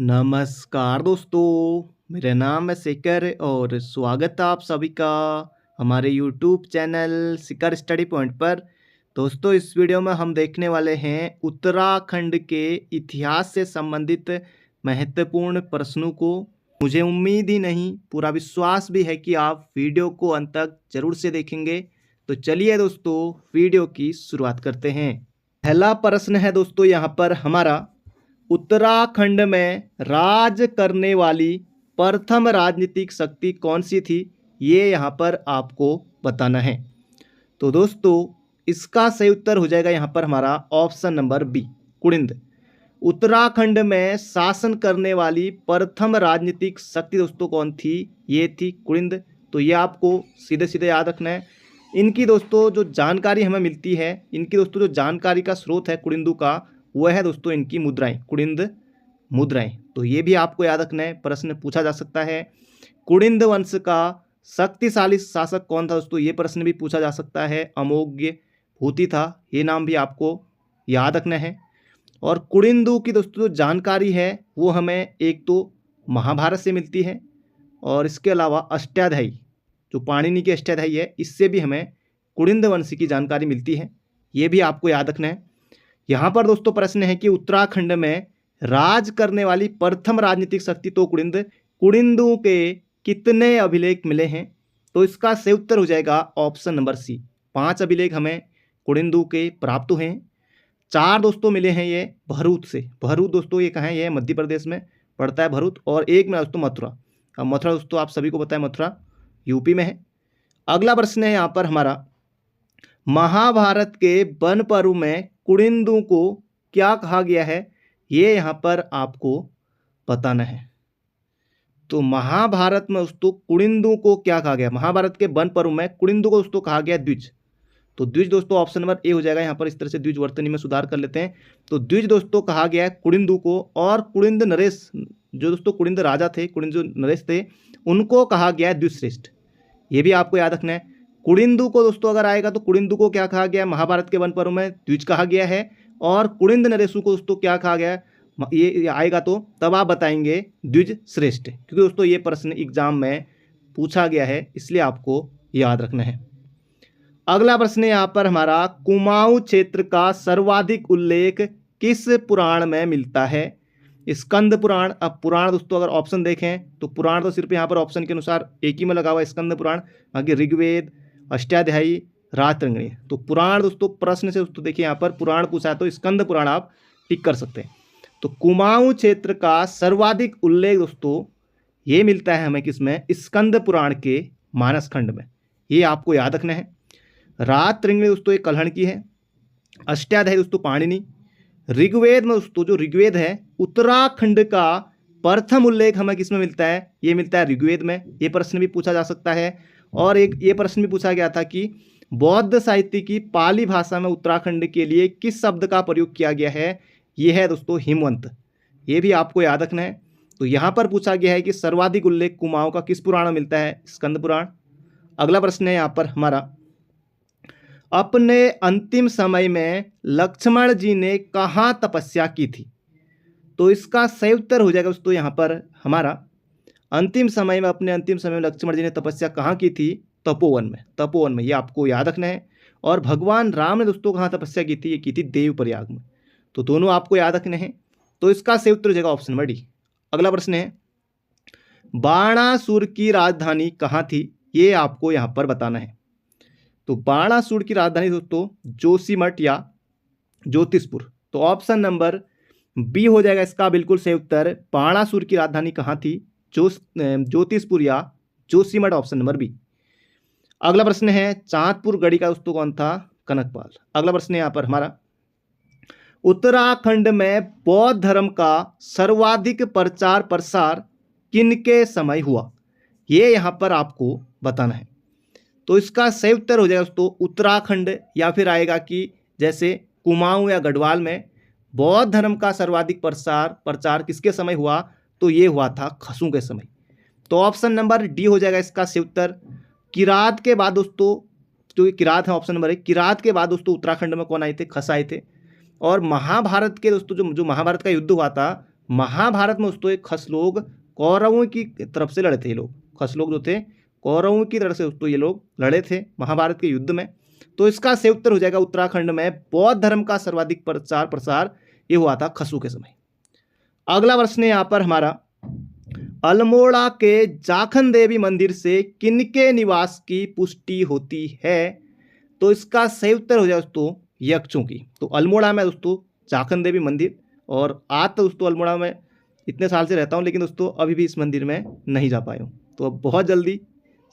नमस्कार दोस्तों, मेरा नाम है शिखर और स्वागत है आप सभी का हमारे यूट्यूब चैनल शिखर स्टडी पॉइंट पर। दोस्तों, इस वीडियो में हम देखने वाले हैं उत्तराखंड के इतिहास से संबंधित महत्वपूर्ण प्रश्नों को। मुझे उम्मीद ही नहीं, पूरा विश्वास भी है कि आप वीडियो को अंत तक जरूर से देखेंगे। तो चलिए दोस्तों, वीडियो की शुरुआत करते हैं। पहला प्रश्न है दोस्तों यहाँ पर हमारा, उत्तराखंड में राज करने वाली प्रथम राजनीतिक शक्ति कौन सी थी, ये यहाँ पर आपको बताना है। तो दोस्तों, इसका सही उत्तर हो जाएगा यहाँ पर हमारा option number B, Kuninda. Uttarakhand में शासन करने वाली प्रथम राजनीतिक शक्ति दोस्तों कौन थी, ये थी कुड़िंद। तो ये आपको सीधे सीधे याद रखना है। इनकी दोस्तों जो जानकारी हमें मिलती है, इनकी दोस्तों जो जानकारी का स्रोत है कुड़िंदू का, वह है दोस्तों इनकी मुद्राएं, कुड़िंद मुद्राएं। तो ये भी आपको याद रखना है, प्रश्न पूछा जा सकता है। कुड़िंद वंश का शक्तिशाली शासक कौन था दोस्तों, ये प्रश्न भी पूछा जा सकता है। अमोघ्य भूति था, ये नाम भी आपको याद रखना है। और कुड़िंदू की दोस्तों जो जानकारी है वो हमें एक तो महाभारत से मिलती है, और इसके अलावा अष्टाध्यायी, जो पाणिनि की अष्टाध्यायी है, इससे भी हमें कुड़िंद वंश की जानकारी मिलती है। ये भी आपको याद रखना है। यहाँ पर दोस्तों प्रश्न है कि उत्तराखंड में राज करने वाली प्रथम राजनीतिक शक्ति तो कुड़िंद, कुड़िंदों के कितने अभिलेख मिले हैं, तो इसका सही उत्तर हो जाएगा ऑप्शन नंबर सी, 5 अभिलेख हमें कुड़िंदों के प्राप्त हुए हैं। 4 दोस्तों मिले हैं ये भरूच से। भरूच दोस्तों ये कहाँ है, ये मध्य प्रदेश में पड़ता है भरूच। और एक में दोस्तों मथुरा। अब मथुरा दोस्तों आप सभी को पता है, मथुरा यूपी में है। अगला प्रश्न है यहाँ पर हमारा, महाभारत के वन पर्व में कुड़िंदों को क्या कहा गया है, ये यहाँ पर आपको बताना है। तो महाभारत में दोस्तों कुड़िंदों को क्या कहा गया, महाभारत के वन पर्व में कुड़िंदों को दोस्तों कहा गया द्विज। तो द्विज दोस्तों ऑप्शन नंबर ए हो जाएगा। यहाँ पर इस तरह से द्विज वर्तनी में सुधार कर लेते हैं। तो द्विज दोस्तों कहा गया है कुड़िंदों को। और कुड़िंद नरेश, जो दोस्तों कुड़िंद राजा थे, कुड़िंद जो नरेश थे, उनको कहा गया है द्विश्रेष्ठ। ये भी आपको याद रखना है। कुड़िंदू को दोस्तों अगर आएगा तो कुड़िंदू को क्या कहा गया है, महाभारत के वन पर्व में द्विज कहा गया है। और कुड़िंद नरेशु को दोस्तों क्या कहा गया है, ये आएगा तो तब आप बताएंगे द्विज श्रेष्ठ, क्योंकि दोस्तों ये प्रश्न एग्जाम में पूछा गया है, इसलिए आपको याद रखना है। अगला प्रश्न यहाँ पर हमारा, कुमाऊं क्षेत्र का सर्वाधिक उल्लेख किस पुराण में मिलता है। स्कंद पुराण। अब पुराण दोस्तों अगर ऑप्शन देखें तो पुराण तो सिर्फ यहाँ पर ऑप्शन के अनुसार एक ही में लगा हुआ है, स्कंद पुराण। बाकी ऋग्वेद, अष्टाध्यायी, राजतरंगिणी। तो पुराण दोस्तों प्रश्न से दोस्तों देखिए यहाँ पर पुराण पूछा है तो स्कंद पुराण आप टिक कर सकते हैं। तो कुमाऊं क्षेत्र का सर्वाधिक उल्लेख दोस्तों ये मिलता है हमें किसमें, स्कंद पुराण के मानस खंड में। ये आपको याद रखना है। राजतरंगिणी दोस्तों एक कल्हण की है। अष्टाध्यायी दोस्तों पाणिनि। ऋग्वेद में दोस्तों जो ऋग्वेद है, उत्तराखंड का प्रथम उल्लेख हमें किसमें मिलता है, ये मिलता है ऋग्वेद में। ये प्रश्न भी पूछा जा सकता है। और एक ये प्रश्न भी पूछा गया था कि बौद्ध साहित्य की पाली भाषा में उत्तराखंड के लिए किस शब्द का प्रयोग किया गया है, ये है दोस्तों हिमवंत। ये भी आपको याद रखना है। तो यहाँ पर पूछा गया है कि सर्वाधिक उल्लेख कुमाऊं का किस पुराण में मिलता है, स्कंद पुराण। अगला प्रश्न है यहाँ पर हमारा, अपने अंतिम समय में लक्ष्मण जी ने कहाँ तपस्या की थी। तो इसका सही उत्तर हो जाएगा दोस्तों यहाँ पर हमारा, अंतिम समय में, अपने अंतिम समय में लक्ष्मण जी ने तपस्या कहाँ की थी, तपोवन में। तपोवन में, ये आपको याद रखना है। और भगवान राम ने दोस्तों कहाँ तपस्या की थी, ये की थी देवप्रयाग में। तो दोनों आपको याद रखने हैं। तो इसका सही उत्तर हो जाएगा ऑप्शन नंबर डी। अगला प्रश्न है, बाणासुर की राजधानी कहाँ थी, ये आपको यहाँ पर बताना है। तो बाणासुर की राजधानी दोस्तों जोशीमठ या ज्योतिषपुर। तो ऑप्शन नंबर बी हो जाएगा इसका बिल्कुल सही उत्तर। बाणासुर की राजधानी कहाँ थी, ज्योतिषपुर या जोशीमठ, ऑप्शन नंबर बी। अगला प्रश्न है, चांदपुर गढ़ी का दोस्तों कौन था, कनकपाल। अगला प्रश्न है यहाँ पर हमारा, उत्तराखंड में बौद्ध धर्म का सर्वाधिक प्रचार प्रसार किनके समय हुआ, ये यहाँ पर आपको बताना है। तो इसका सही उत्तर हो जाएगा दोस्तों उत्तराखंड, या फिर आएगा कि जैसे कुमाऊं या गढ़वाल में बौद्ध धर्म का सर्वाधिक प्रचार किसके समय हुआ, तो ये हुआ था खसों के समय। तो ऑप्शन नंबर डी हो जाएगा इसका सही उत्तर। किरात के बाद दोस्तों, जो किरात है ऑप्शन नंबर 1, किरात के बाद दोस्तों उत्तराखंड में कौन आए थे, खस आए थे। और महाभारत के दोस्तों जो महाभारत का युद्ध हुआ था, महाभारत में दोस्तों ये खस लोग कौरवों की तरफ से लड़े थे। ये लोग खस लोग जो थे कौरवों की तरफ से दोस्तों ये लोग लड़े थे महाभारत के युद्ध में। तो इसका सही उत्तर हो जाएगा उत्तराखंड में बौद्ध धर्म का सर्वाधिक प्रचार प्रसार ये हुआ था खसु के समय। अगला प्रश्न है यहाँ पर हमारा, अल्मोड़ा के जाखन देवी मंदिर से किनके निवास की पुष्टि होती है? तो इसका सही उत्तर हो जाए दोस्तों यक्षों की। तो अल्मोड़ा में दोस्तों जाखन देवी मंदिर, और आज तो दोस्तों अल्मोड़ा में इतने साल से रहता हूँ लेकिन दोस्तों अभी भी इस मंदिर में नहीं जा पाया हूँ, तो अब बहुत जल्दी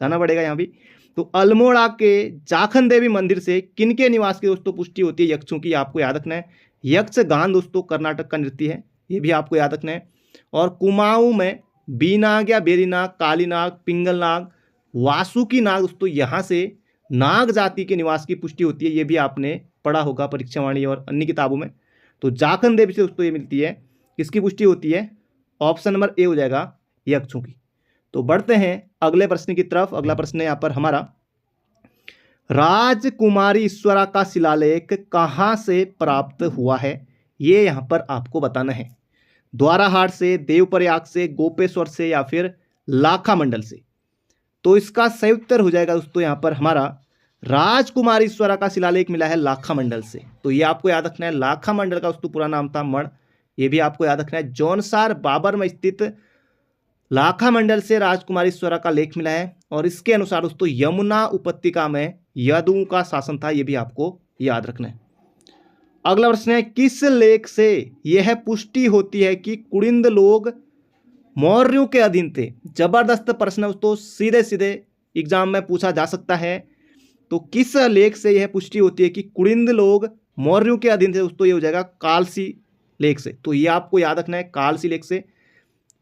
जाना पड़ेगा यहाँ भी। तो अल्मोड़ा के जाखन देवी मंदिर से किनके निवास की दोस्तों पुष्टि होती है? यक्षों की। आपको याद रखना है यक्षगान दोस्तों कर्नाटक का नृत्य है, ये भी आपको याद रखना है। और कुमाऊं में बीनाग या बेरीनाग, कालीनाग, पिंगलनाग, वासुकी नाग दोस्तों यहाँ से नाग जाति के निवास की पुष्टि होती है, ये भी आपने पढ़ा होगा परीक्षावाणी और अन्य किताबों में। तो जाखन देवी से दोस्तों ये मिलती है, किसकी पुष्टि होती है? ऑप्शन नंबर ए हो जाएगा यक्षों की। तो बढ़ते हैं अगले प्रश्न की तरफ। अगला प्रश्न है यहाँ पर हमारा, राजकुमारी ईश्वरा का शिलालेख कहाँ से प्राप्त हुआ है? ये यहाँ पर आपको बताना है। द्वाराहाट से, देवप्रयाग से, गोपेश्वर से या फिर लाखा मंडल से? तो इसका सही उत्तर हो जाएगा दोस्तों यहाँ पर हमारा, राजकुमारी ईश्वरा का शिलालेख मिला है लाखा मंडल से। तो ये आपको याद रखना है, लाखा मंडल का दोस्तों पूरा नाम था मण, ये भी आपको याद रखना है। जौनसार बाबर में स्थित लाखा मंडल से राजकुमारी ईश्वरा का लेख मिला है, और इसके अनुसार दोस्तों यमुना उपत्यका में यदुओं का शासन था, ये भी आपको याद रखना है। अगला प्रश्न है, किस लेख से यह पुष्टि होती है कि कुड़िंद लोग मौर्यों के अधीन थे? जबरदस्त प्रश्न दोस्तों, सीधे सीधे एग्जाम में पूछा जा सकता है। तो किस लेख से यह पुष्टि होती है कि कुड़िंद लोग मौर्यों के अधीन थे? दोस्तों ये हो जाएगा कालसी लेख से। तो ये आपको याद रखना है, कालसी लेख से,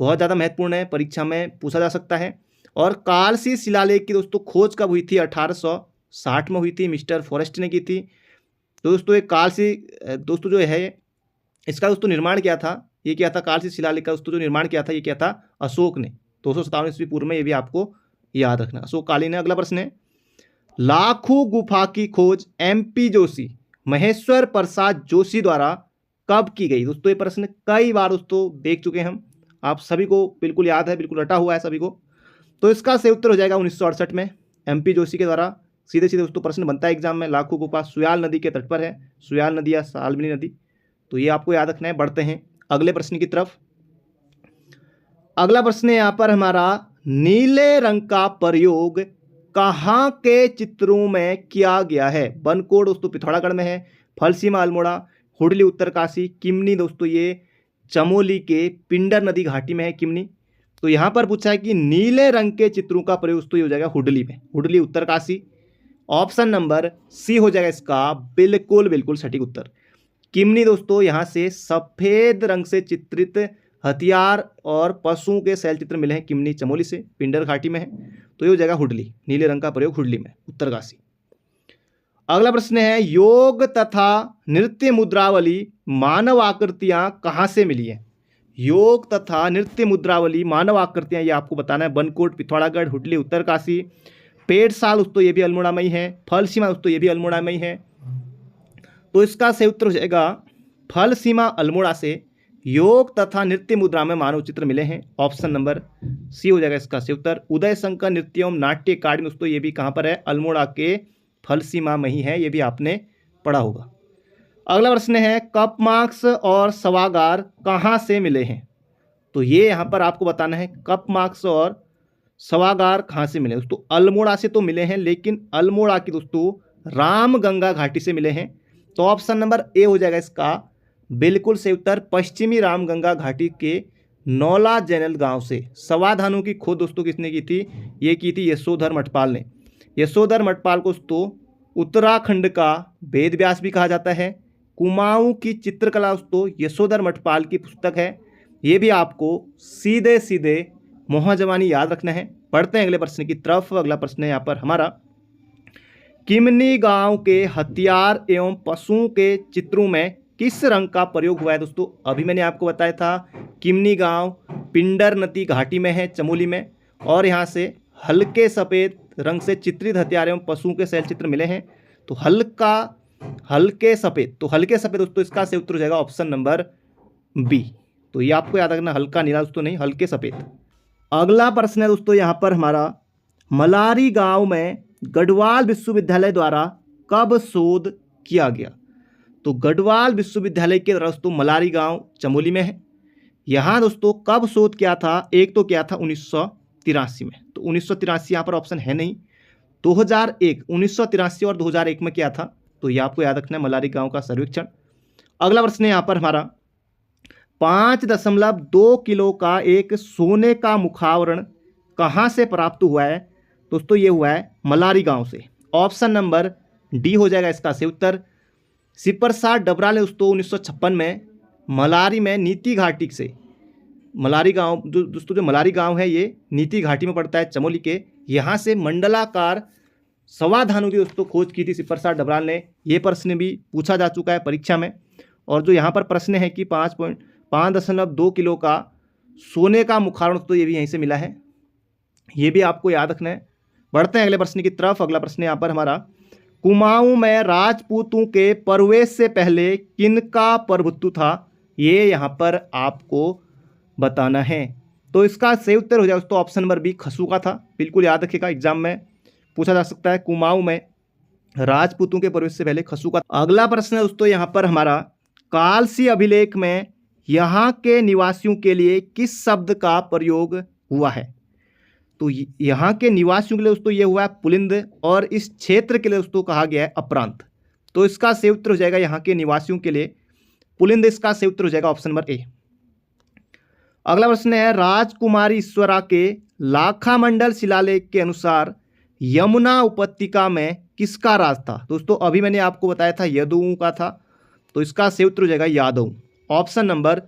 बहुत ज़्यादा महत्वपूर्ण है, परीक्षा में पूछा जा सकता है। और कालसी शिलालेख की दोस्तों खोज कब हुई थी? 1860 में हुई थी, मिस्टर फॉरेस्ट ने की थी। तो दोस्तों ये कालसी दोस्तों जो है इसका दोस्तों निर्माण किया था, ये क्या था? कालसी शिलालेख का दोस्तों जो निर्माण किया था ये क्या था? अशोक ने, 257 ईस्वी पूर्व में, ये भी आपको याद रखना, अशोक कालीन है। अगला प्रश्न है, लाखू गुफा की खोज MP जोशी, महेश्वर प्रसाद जोशी द्वारा कब की गई? दोस्तों ये प्रश्न कई बार दोस्तों देख चुके हैं हम, आप सभी को बिल्कुल याद है, बिल्कुल रटा हुआ है सभी को। तो इसका सही उत्तर हो जाएगा 1968 में MP जोशी के द्वारा। सीधे सीधे दोस्तों प्रश्न बनता है एग्जाम में। लाखू गुफा सुयाल नदी के तट पर है, सुयाल नदी या सालबनी नदी, तो ये आपको याद रखना है। बढ़ते हैं अगले प्रश्न की तरफ। अगला प्रश्न है यहाँ पर हमारा, नीले रंग का प्रयोग कहाँ के चित्रों में किया गया है? बनकोट दोस्तों पिथौरागढ़ में है, फलसीमा अल्मोड़ा, हुडली उत्तरकाशी, किमनी दोस्तों ये चमोली के पिंडर नदी घाटी में है किमनी। तो यहाँ पर पूछा है कि नीले रंग के चित्रों का प्रयोग दोस्तों ये हो जाएगा हुडली में, हुडली उत्तरकाशी। ऑप्शन नंबर सी हो जाएगा इसका बिल्कुल बिल्कुल सटीक उत्तर। किमनी दोस्तों यहाँ से सफेद रंग से चित्रित हथियार और पशुओं के शैल चित्र मिले हैं किमनी चमोली से, पिंडर घाटी में है। तो ये हो जाएगा हुडली, नीले रंग का प्रयोग हुडली में, उत्तरकाशी। अगला प्रश्न है, योग तथा नृत्य मुद्रावली मानव आकृतियां कहाँ से मिली है? योग तथा नृत्य मुद्रावली मानव आकृतियां ये आपको बताना है। बनकोट पिथौरागढ़, हुडली उत्तरकाशी, पेड़साल दोस्तों ये भी अल्मोड़ा में ही है, फलसीमा दोस्तों ये भी अल्मोड़ा में ही है। तो इसका सही उत्तर हो जाएगा फलसीमा अल्मोड़ा से योग तथा नृत्य मुद्रा में मानव चित्र मिले हैं। ऑप्शन नंबर सी हो जाएगा इसका सही उत्तर। उदय शंकर नृत्य एवं नाट्य अकादमी दोस्तों ये भी कहाँ पर है? अल्मोड़ा के फलसीमा में ही है, ये भी आपने पढ़ा होगा। अगला प्रश्न है, कप मार्क्स और सवागार कहाँ से मिले हैं? तो ये यहाँ पर आपको बताना है कप मार्क्स और सवागार कहाँ से मिले दोस्तों। अल्मोड़ा से तो मिले हैं, लेकिन अल्मोड़ा की दोस्तों रामगंगा घाटी से मिले हैं। तो ऑप्शन नंबर ए हो जाएगा इसका बिल्कुल सही उत्तर। पश्चिमी रामगंगा घाटी के नौला जैनल गांव से सवाधानों की खोज दोस्तों किसने की थी? ये की थी यशोधर मठपाल ने। यशोधर मठपाल को दोस्तों उत्तराखंड का वेद व्यास भी कहा जाता है। कुमाऊं की चित्रकला दोस्तों यशोधर मठपाल की पुस्तक है, ये भी आपको सीधे सीधे मोहजवानी याद रखना है। पढ़ते हैं अगले प्रश्न की तरफ। अगला प्रश्न है यहाँ पर हमारा, किमनी गांव के हथियार एवं पशुओं के चित्रों में किस रंग का प्रयोग हुआ है दोस्तों? अभी मैंने आपको बताया था किमनी गांव पिंडर नदी घाटी में है चमोली में, और यहाँ से हल्के सफ़ेद रंग से चित्रित हथियार एवं पशुओं के शैल चित्र मिले हैं। तो हल्के सफ़ेद, तो हल्के सफ़ेद दोस्तों इसका सही उत्तर हो जाएगा ऑप्शन नंबर बी। तो ये आपको याद रखना, हल्का नीला दोस्तों नहीं, हल्के सफ़ेद। अगला प्रश्न है दोस्तों यहाँ पर हमारा, मलारी गांव में गढ़वाल विश्वविद्यालय द्वारा कब शोध किया गया? तो गढ़वाल विश्वविद्यालय के द्वारा दोस्तों मलारी गांव चमोली में है। यहाँ दोस्तों कब शोध किया था? एक तो किया था 1983 में, तो 1983 यहाँ पर ऑप्शन है नहीं। 2001, 1983 और 2001 में किया था, तो ये आपको याद रखना है, मलारी गांव का सर्वेक्षण। अगला प्रश्न है यहाँ पर हमारा, 5.2 किलो का एक सोने का मुखावरण कहाँ से प्राप्त हुआ है? दोस्तों ये हुआ है मलारी गांव से। ऑप्शन नंबर डी हो जाएगा इसका सही उत्तर। सिपरसार डबरा ने दोस्तों 1956 में मलारी में नीति घाटी से, मलारी गांव दोस्तों जो मलारी गांव है ये नीति घाटी में पड़ता है चमोली के, यहाँ से मंडलाकार संवाधानु की दोस्तों खोज की थी सिपरसार डबराल ने। ये प्रश्न भी पूछा जा चुका है परीक्षा में। और जो यहाँ पर प्रश्न है कि 5.2 किलो का सोने का मुखावरण, तो ये भी यहीं से मिला है, ये भी आपको याद रखना है। बढ़ते हैं अगले प्रश्न की तरफ। अगला प्रश्न यहाँ पर हमारा, कुमाऊं में राजपूतों के प्रवेश से पहले किनका प्रभुत्व था? ये यहाँ पर आपको बताना है। तो इसका सही उत्तर हो जाए दोस्तों ऑप्शन नंबर बी, खसू का था। बिल्कुल याद रखिएगा, एग्जाम में पूछा जा सकता है, कुमाऊं में राजपूतों के प्रवेश से पहले खसू का। अगला प्रश्न है दोस्तों यहाँ पर हमारा, कालसी अभिलेख में यहाँ के निवासियों के लिए किस शब्द का प्रयोग हुआ है? तो यहाँ के निवासियों के लिए दोस्तों ये हुआ है पुलिंद, और इस क्षेत्र के लिए दोस्तों कहा गया है अपरांत। तो इसका सही उत्तर हो जाएगा यहाँ के निवासियों के लिए पुलिंद, इसका सही उत्तर हो जाएगा ऑप्शन नंबर ए। अगला प्रश्न है, राजकुमारी ईश्वरा के लाखामंडल शिलालेख के अनुसार यमुना उपत्यका में किसका राज था? दोस्तों अभी मैंने आपको बताया था यदुओं का था, तो इसका सही उत्तर हो जाएगा यादव। ऑप्शन नंबर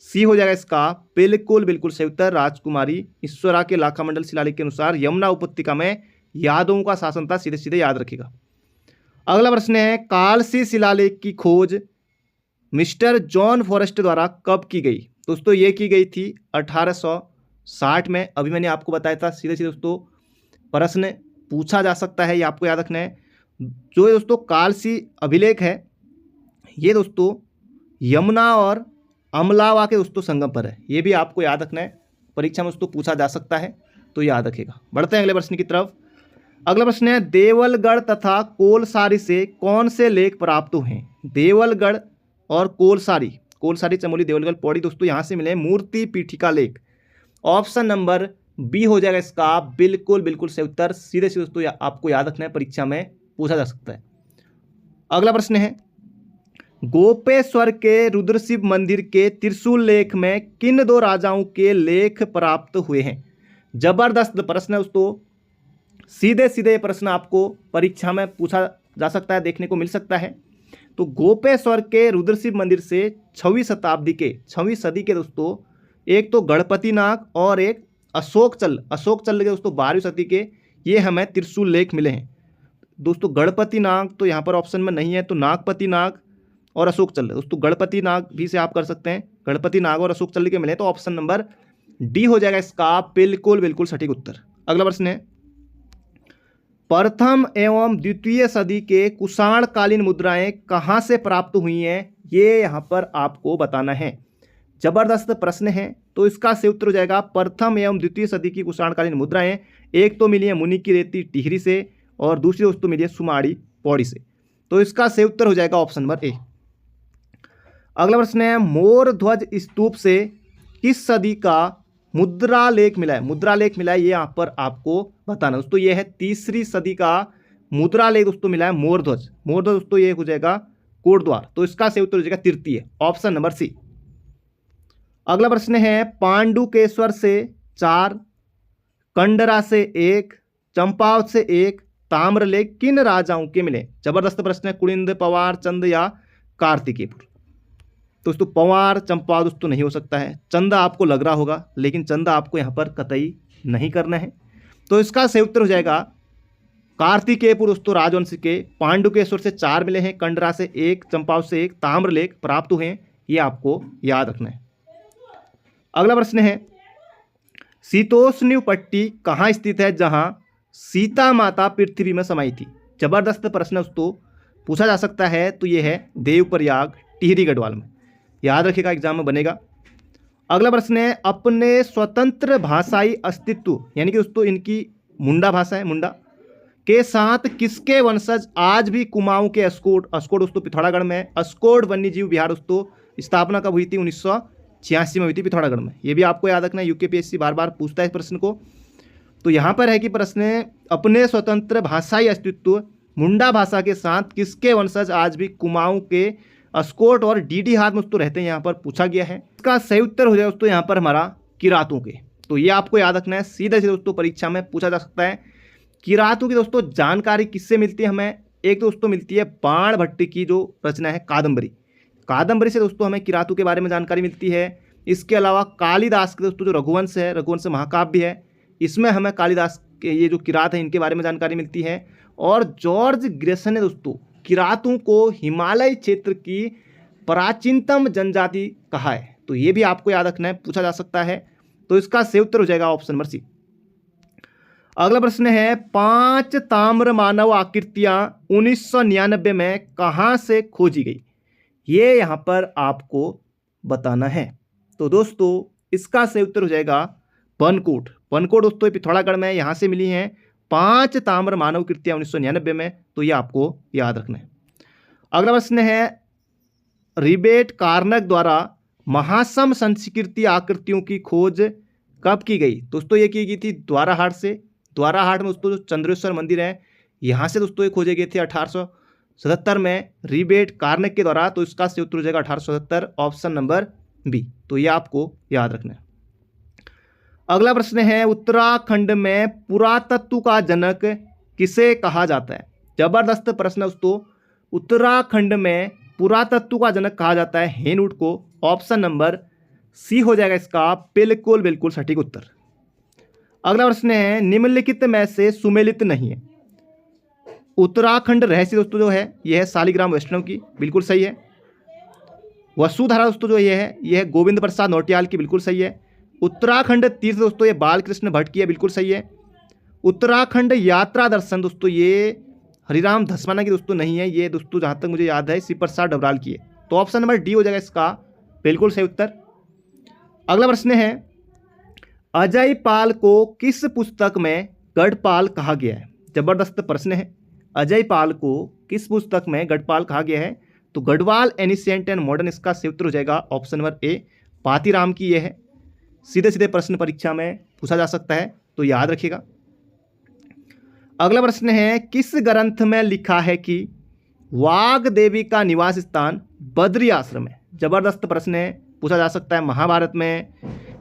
सी हो जाएगा इसका बिल्कुल सही उत्तर। राजकुमारी ईश्वरा के लाखामंडल शिलालेख के अनुसार यमुना उपत्यका में यादवों का शासन था, सीधे सीधे याद रखिएगा। अगला प्रश्न है, कालसी शिलालेख की खोज मिस्टर जॉन फॉरेस्ट द्वारा कब की गई? दोस्तों ये की गई थी 1860 में। अभी मैंने आपको बताया था, सीधे सीधे दोस्तों प्रश्न पूछा जा सकता है, ये आपको याद रखना है। जो दोस्तों कालसी अभिलेख है ये दोस्तों यमुना और अमलावा के दोस्तों संगम पर है, ये भी आपको याद रखना है, परीक्षा में दोस्तों पूछा जा सकता है, तो याद रखिएगा। बढ़ते हैं अगले प्रश्न की तरफ। अगला प्रश्न है, देवलगढ़ तथा कोलसारी से कौन से लेख प्राप्त हुए हैं? देवलगढ़ और कोलसारी चमोली देवलगढ़ पौड़ी दोस्तों यहाँ से मिले मूर्ति पीठिका लेख। ऑप्शन नंबर बी हो जाएगा इसका बिल्कुल सही उत्तर। सीधे सीधे दोस्तों आपको याद रखना है, परीक्षा में पूछा जा सकता है। अगला प्रश्न है, गोपेश्वर के रुद्रशिव मंदिर के त्रिशूल लेख में किन दो राजाओं के लेख प्राप्त हुए हैं? जबरदस्त प्रश्न है दोस्तों, सीधे सीधे प्रश्न आपको परीक्षा में पूछा जा सकता है, देखने को मिल सकता है। तो गोपेश्वर के रुद्रशिव मंदिर से 6वीं सदी के दोस्तों एक तो गणपति नाग और एक अशोक चल के दोस्तों 12वीं सदी के, ये हमें त्रिशूल लेख मिले हैं। दोस्तों गणपति नाग तो यहाँ पर ऑप्शन में नहीं है, तो नागपति नाग और अशोक चल दोस्तों गणपति नाग भी से आप कर सकते हैं, गणपति नाग और अशोक चल के मिले, तो ऑप्शन नंबर डी हो जाएगा इसका बिल्कुल सटीक उत्तर। अगला प्रश्न है, प्रथम एवं द्वितीय सदी के कुषाणकालीन मुद्राएं कहाँ से प्राप्त हुई हैं? ये यहाँ पर आपको बताना है। जबरदस्त प्रश्न है, तो इसका सही उत्तर हो जाएगा प्रथम एवं द्वितीय सदी की कुषाणकालीन मुद्राएं एक तो मिली है मुनि की रेती टिहरी से, और दूसरी दोस्तों मिली है सुमाड़ी पौड़ी से, तो इसका सही उत्तर हो जाएगा ऑप्शन नंबर ए। अगला प्रश्न है, मोर ध्वज स्तूप से किस सदी का मुद्रा लेख मिला है? मुद्रा लेख मिला है, ये यहाँ पर आपको बताना दोस्तों, ये है 3री सदी का मुद्रा लेख दोस्तों मिला है मोर ध्वज दोस्तों, ये हो जाएगा कोटद्वार, तो इसका सही उत्तर हो जाएगा तृतीय, ऑप्शन नंबर सी। अगला प्रश्न है, पांडुकेश्वर से 4, कंडरा से 1, चंपावत से 1 ताम्रलेख किन राजाओं के मिले? जबरदस्त प्रश्न है, कुलिंद, पवार, चंद या कार्तिकेयपुर। दोस्तों पवार चंपावत दोस्तों नहीं हो सकता है, चंदा आपको लग रहा होगा, लेकिन चंदा आपको यहाँ पर कतई नहीं करना है, तो इसका सही उत्तर हो जाएगा कार्तिकेयपुर दोस्तों राजवंश के। पांडुकेश्वर से 4 मिले हैं, कंडरा से 1, चंपावत से 1 ताम्रलेख प्राप्त हुए हैं, ये आपको याद रखना है। अगला प्रश्न है, शीतोष्ण पट्टी कहाँ स्थित है जहाँ सीता माता पृथ्वी में समाई थी? जबरदस्त प्रश्न दोस्तों पूछा जा सकता है, तो ये है देवप्रयाग टिहरी गढ़वाल में, याद रखिएगा एग्जाम में बनेगा। अगला प्रश्न है, अपने स्वतंत्र भाषाई अस्तित्व यानी कि दोस्तों इनकी मुंडा भाषा है, मुंडा के साथ किसके वंशज आज भी कुमाऊं के अस्कोट दोस्तों पिथौरागढ़ में है। अस्कोट वन्यजीव विहार दोस्तों स्थापना कब हुई थी? 1986 में हुई थी पिथौरागढ़ में। ये भी आपको याद रखना है, यूकेपीएससी बार बार पूछता है इस प्रश्न को। तो यहाँ पर है कि प्रश्न, अपने स्वतंत्र भाषाई अस्तित्व मुंडा भाषा के साथ किसके वंशज आज भी कुमाऊं के अस्कोट और डीडी हाथ में दोस्तों रहते हैं, यहाँ पर पूछा गया है। इसका सही उत्तर हो जाए दोस्तों यहाँ पर हमारा किरातों के। तो ये आपको याद रखना है, सीधे से दोस्तों परीक्षा में पूछा जा सकता है। किरातों की दोस्तों जानकारी किससे मिलती है हमें? एक दोस्तों मिलती है बाण भट्ट की जो रचना है कादम्बरी, कादम्बरी से दोस्तों हमें किरातों के बारे में जानकारी मिलती है। इसके अलावा कालिदास के दोस्तों जो रघुवंश है, रघुवंश महाकाव्य है, इसमें हमें कालिदास के ये जो किरात है इनके बारे में जानकारी मिलती है। और जॉर्ज ग्रेसन ने दोस्तों किरातों को हिमालय क्षेत्र की प्राचीनतम जनजाति कहा है। तो ये भी आपको याद रखना है, पूछा जा सकता है। तो इसका सही उत्तर हो जाएगा ऑप्शन नंबर सी। अगला प्रश्न है, 5 ताम्र मानव आकृतियां 1999 में कहां से खोजी गई? ये यहां पर आपको बताना है। तो दोस्तों इसका सही उत्तर हो जाएगा बनकोट। बनकोट दोस्तों पिथौरागढ़ में, यहां से मिली हैं 5 ताम्र मानव कृतियां 1999 में। तो ये आपको याद रखना है। अगला प्रश्न है, रिबेट कार्नक द्वारा महासम संस्कृति आकृतियों की खोज कब की गई? दोस्तों ये की गई थी द्वाराहाट से। द्वाराहाट में दोस्तों जो चंद्रेश्वर मंदिर है, यहाँ से दोस्तों ये खोजे गए थे 1877 में रिबेट कार्नक के द्वारा। तो इसका सही उत्तर हो जाएगा 1877, ऑप्शन नंबर बी। तो ये आपको याद रखना है। अगला प्रश्न है, उत्तराखंड में पुरातत्व का जनक किसे कहा जाता है? जबरदस्त प्रश्न है दोस्तों। उत्तराखंड में पुरातत्व का जनक कहा जाता है हेनवुड को, ऑप्शन नंबर सी हो जाएगा इसका बिल्कुल बिल्कुल सटीक उत्तर। अगला प्रश्न है, निम्नलिखित में से सुमेलित नहीं है। उत्तराखंड रहस्य दोस्तों जो है यह है शालिग्राम वैष्णव की, बिल्कुल सही है। वसुधारा दोस्तों जो यह है गोविंद प्रसाद नौटियाल की, बिल्कुल सही है। उत्तराखंड तीर्थ दोस्तों ये बालकृष्ण भट्ट की है, बिल्कुल सही है। उत्तराखंड यात्रा दर्शन दोस्तों ये हरिराम धस्माना की दोस्तों नहीं है, ये दोस्तों जहाँ तक मुझे याद है शिव प्रसाद डबराल की है। तो ऑप्शन नंबर डी हो जाएगा इसका बिल्कुल सही उत्तर। अगला प्रश्न है, अजय पाल को किस पुस्तक में गढ़पाल कहा गया है? जबरदस्त प्रश्न है। अजय पाल को किस पुस्तक में गढ़पाल कहा गया है? तो गढ़वाल एनिशिएंट एंड मॉडर्न, इसका सही उत्तर हो जाएगा ऑप्शन नंबर ए पातीराम की ये है। सीधे सीधे प्रश्न परीक्षा में पूछा जा सकता है, तो याद रखिएगा। अगला प्रश्न है, किस ग्रंथ में लिखा है कि वाग देवी का निवास स्थान बद्री आश्रम है? जबरदस्त प्रश्न है, पूछा जा सकता है महाभारत में,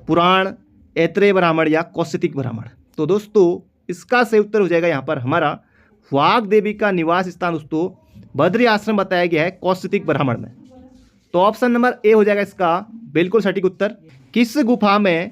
पुराण, ऐत्रेय ब्राह्मण या कौशिक ब्राह्मण। तो दोस्तों इसका सही उत्तर हो जाएगा यहाँ पर हमारा वाग देवी का निवास स्थान दोस्तों बद्री आश्रम बताया गया है कौशिक ब्राह्मण में। तो ऑप्शन नंबर ए हो जाएगा इसका बिल्कुल सटीक उत्तर। किस गुफा में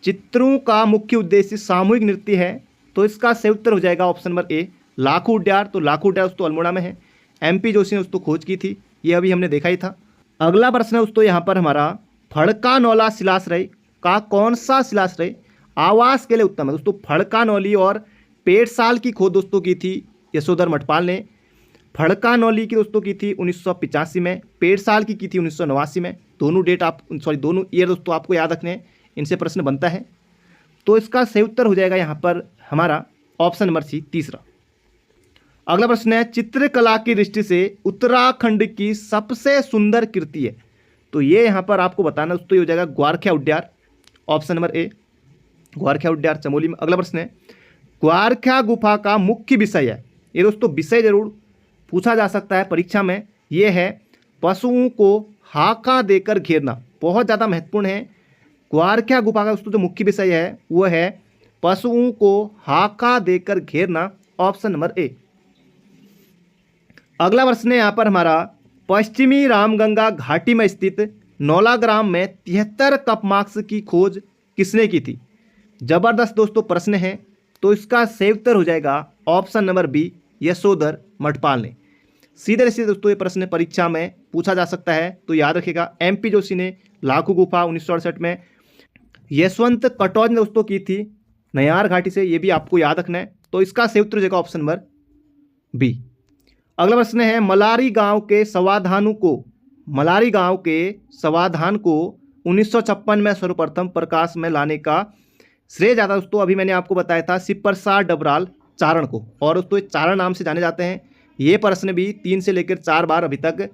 चित्रों का मुख्य उद्देश्य सामूहिक नृत्य है? तो इसका सही उत्तर हो जाएगा ऑप्शन नंबर ए लाखू उड्यार। तो लाखू उड्यार दोस्तों अल्मोड़ा में है, MP जोशी ने दोस्तों खोज की थी, ये अभी हमने देखा ही था। अगला प्रश्न है दोस्तों यहाँ पर हमारा, फड़कानौला शिलाश्रय का कौन सा शिलाश्रय आवास के लिए उत्तम है? दोस्तों फड़कानौली और पेड़साल की खोज दोस्तों की थी यशोधर मठपाल ने। फड़कानौली की दोस्तों की थी 1985 में, पेड़साल की थी 1989 में। दोनों डेट दोनों ईयर दोस्तों आपको याद रखने हैं, इनसे प्रश्न बनता है। तो इसका सही उत्तर हो जाएगा यहाँ पर हमारा ऑप्शन नंबर सी तीसरा। अगला प्रश्न है, चित्रकला की दृष्टि से उत्तराखंड की सबसे सुंदर कृति है? तो ये यहाँ पर आपको बताना दोस्तों, ये हो जाएगा ग्वारख्या उड्यार, ऑप्शन नंबर ए ग्वारख्या उड्यार चमोली में। अगला प्रश्न है, ग्वारख्या गुफा का मुख्य विषय है? ये दोस्तों विषय जरूर पूछा जा सकता है परीक्षा में, ये है पशुओं को हाका देकर घेरना, बहुत ज़्यादा महत्वपूर्ण है। ग्वारख्या गुफा का दोस्तों जो मुख्य विषय है वो है पशुओं को हाका देकर घेरना, ऑप्शन नंबर ए। अगला प्रश्न है यहाँ पर हमारा, पश्चिमी रामगंगा घाटी में स्थित नौलाग्राम में 73 कपमाक्स की खोज किसने की थी? जबरदस्त दोस्तों प्रश्न है। तो इसका सही उत्तर हो जाएगा option number B Yashodhar Mathpal ने। सीधे सीधे दोस्तों ये प्रश्न परीक्षा में पूछा जा सकता है, तो याद रखिएगा। MP जोशी ने लाखू गुफा 1968 में, यशवंत कटौज ने दोस्तों की थी नयार घाटी से, ये भी आपको याद रखना है। तो इसका सही उत्तर हो जाएगा ऑप्शन नंबर बी। अगला प्रश्न है, मलारी गांव के समाधान को 1956 में सर्वप्रथम प्रकाश में लाने का श्रेय ज़्यादा दोस्तों अभी मैंने आपको बताया था शिव प्रसाद डबराल चारण को, और दोस्तों ये चारण नाम से जाने जाते हैं। ये प्रश्न भी 3 से लेकर 4 बार अभी तक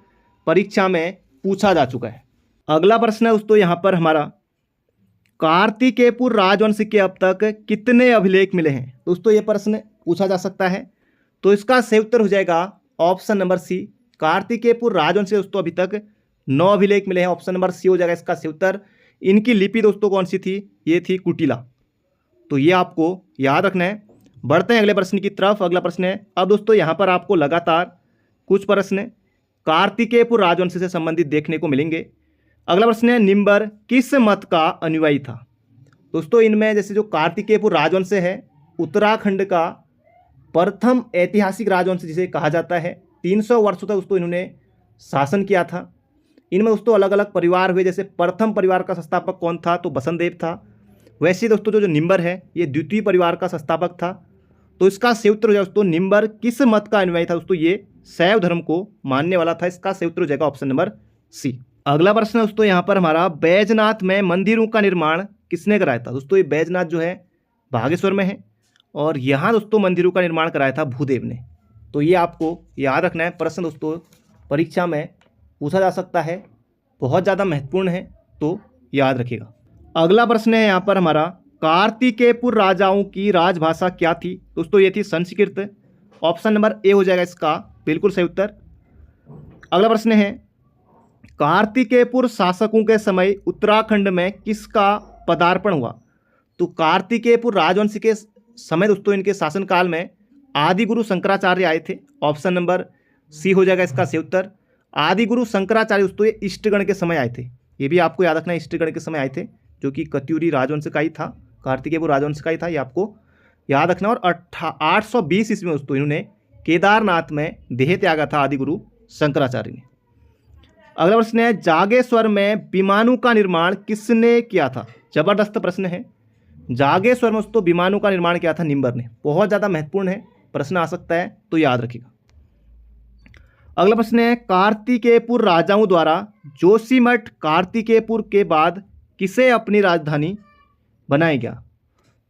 परीक्षा में पूछा जा चुका है। अगला प्रश्न है दोस्तों यहाँ पर हमारा, कार्तिकेयपुर राजवंश के अब तक कितने अभिलेख मिले हैं। दोस्तों ये प्रश्न पूछा जा सकता है, तो इसका सही उत्तर हो जाएगा ऑप्शन नंबर सी। कार्तिकेयपुर राजवंश से दोस्तों अभी तक 9 अभिलेख मिले हैं। ऑप्शन नंबर सी हो जाएगा इसका सही उत्तर। इनकी लिपि दोस्तों कौन सी थी, ये थी कुटिला, तो ये आपको याद रखना है। बढ़ते हैं अगले प्रश्न की तरफ। अगला प्रश्न है, अब दोस्तों यहाँ पर आपको लगातार कुछ प्रश्न कार्तिकेयपुर राजवंश से संबंधित देखने को मिलेंगे। अगला प्रश्न है, निम्बर किस मत का अनुयायी था। दोस्तों इनमें जैसे जो कार्तिकेयपुर राजवंश है उत्तराखंड का प्रथम ऐतिहासिक राजवंश जिसे कहा जाता है। 300 वर्षों तक दोस्तों इन्होंने शासन किया था। इनमें दोस्तों अलग अलग परिवार हुए, जैसे प्रथम परिवार का संस्थापक कौन था, तो बसंत देव था। वैसे दोस्तों जो निम्बर है ये द्वितीय परिवार का संस्थापक था। तो इसका सही उत्तर हो जाएगा दोस्तों, निम्बर किस मत का अनुयायी था। दोस्तों ये शैव धर्म को मानने वाला था। इसका सही उत्तर हो जाएगा ऑप्शन नंबर सी। अगला प्रश्न है दोस्तों यहाँ पर हमारा, बैजनाथ में मंदिरों का निर्माण किसने कराया था। दोस्तों ये बैजनाथ जो है बागेश्वर में है, और यहाँ दोस्तों मंदिरों का निर्माण कराया था भूदेव ने। तो ये आपको याद रखना है। प्रश्न दोस्तों परीक्षा में पूछा जा सकता है, बहुत ज़्यादा महत्वपूर्ण है, तो याद रखिएगा। अगला प्रश्न है यहाँ पर हमारा, कार्तिकेयपुर राजाओं की राजभाषा क्या थी। दोस्तों ये थी संस्कृत। ऑप्शन नंबर ए हो जाएगा इसका बिल्कुल सही उत्तर। अगला प्रश्न है, कार्तिकेयपुर शासकों के समय उत्तराखंड में किसका पदार्पण हुआ। तो कार्तिकेयपुर राजवंश के समय दोस्तों इनके शासनकाल में आदि गुरु शंकराचार्य आए थे। ऑप्शन नंबर सी हो जाएगा इसका सही उत्तर। आदि गुरु शंकराचार्य दोस्तों ये इष्टगण के समय आए थे। ये भी आपको याद रखना है, इष्टगण के समय आए थे, जो कि कत्यूरी राजवंश का ही था, कार्तिकेयपुर राजवंश का ही था। ये आपको याद रखना। और 820 ईस्वी में दोस्तों इन्होंने केदारनाथ में देह त्यागा था आदि गुरु शंकराचार्य ने। अगला प्रश्न है, जागेश्वर में विमानों का निर्माण किसने किया था। जबरदस्त प्रश्न है। जागेश्वर में दोस्तों विमानों का निर्माण किया था निम्बर ने। बहुत ज़्यादा महत्वपूर्ण है, प्रश्न आ सकता है, तो याद रखिएगा। अगला प्रश्न है, कार्तिकेयपुर राजाओं द्वारा जोशीमठ कार्तिकेयपुर के बाद किसे अपनी राजधानी बनाया गया।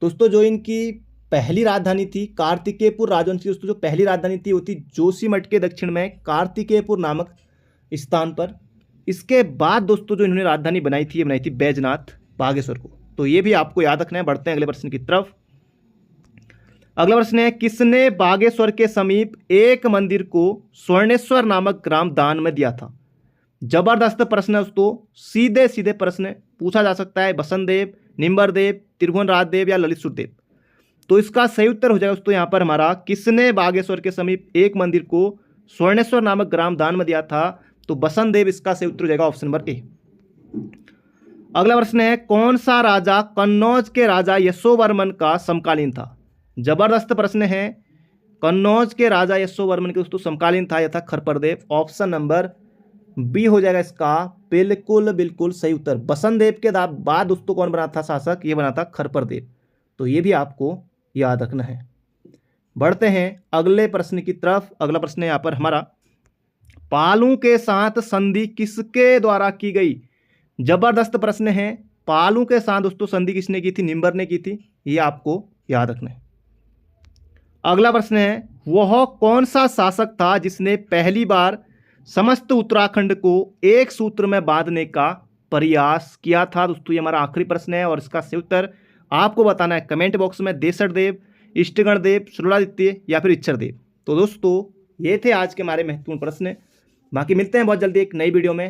दोस्तों जो इनकी पहली राजधानी थी कार्तिकेयपुर राजवंश की, दोस्तों जो पहली राजधानी थी वो थी जोशीमठ के दक्षिण में कार्तिकेयपुर नामक स्थान पर। इसके बाद दोस्तों जो इन्होंने राजधानी बनाई थी, ये बनाई थी बैजनाथ बागेश्वर को। तो ये भी आपको याद रखना है। बढ़ते हैं अगले प्रश्न की तरफ। अगला प्रश्न है, किसने बागेश्वर के समीप एक मंदिर को स्वर्णेश्वर नामक ग्राम दान में दिया था। जबरदस्त प्रश्न है दोस्तों, सीधे सीधे प्रश्न पूछा जा सकता है। बसंत देव, निम्बर देव, त्रिभुवन राज देव या ललित सुरदेव। तो इसका सही उत्तर हो जाएगा दोस्तों यहाँ पर हमारा, किसने बागेश्वर के समीप एक मंदिर को स्वर्णेश्वर नामक ग्राम दान में दिया था। तो बसंत देव इसका सही उत्तर हो जाएगा ऑप्शन नंबर ए। अगला प्रश्न है, कौन सा राजा कन्नौज के राजा यशोवर्मन का समकालीन था। जबरदस्त प्रश्न है। कन्नौज के राजा यशोवर्मन के दोस्तों समकालीन था, यह था खरपरदेव। ऑप्शन नंबर बी हो जाएगा इसका बिल्कुल बिल्कुल सही उत्तर। बसंत देव के बाद दोस्तों कौन बना था शासक, ये बना था खरपरदेव। तो ये भी आपको याद रखना है। बढ़ते हैं अगले प्रश्न की तरफ। अगला प्रश्न है यहाँ पर हमारा, पालू के साथ संधि किसके द्वारा की गई। जबरदस्त प्रश्न है। पालू के साथ दोस्तों संधि किसने की थी, निम्बर ने की थी। ये आपको याद रखना है। अगला प्रश्न है, वह कौन सा शासक था जिसने पहली बार समस्त उत्तराखंड को एक सूत्र में बांधने का प्रयास किया था। दोस्तों ये हमारा आखिरी प्रश्न है, और इसका सही उत्तर आपको बताना है कमेंट बॉक्स में। देसर देव, इष्टगण देव, शुक्लादित्य या फिर इच्छर देव। तो दोस्तों ये थे आज के हमारे महत्वपूर्ण प्रश्न। बाकी मिलते हैं बहुत जल्दी एक नई वीडियो में।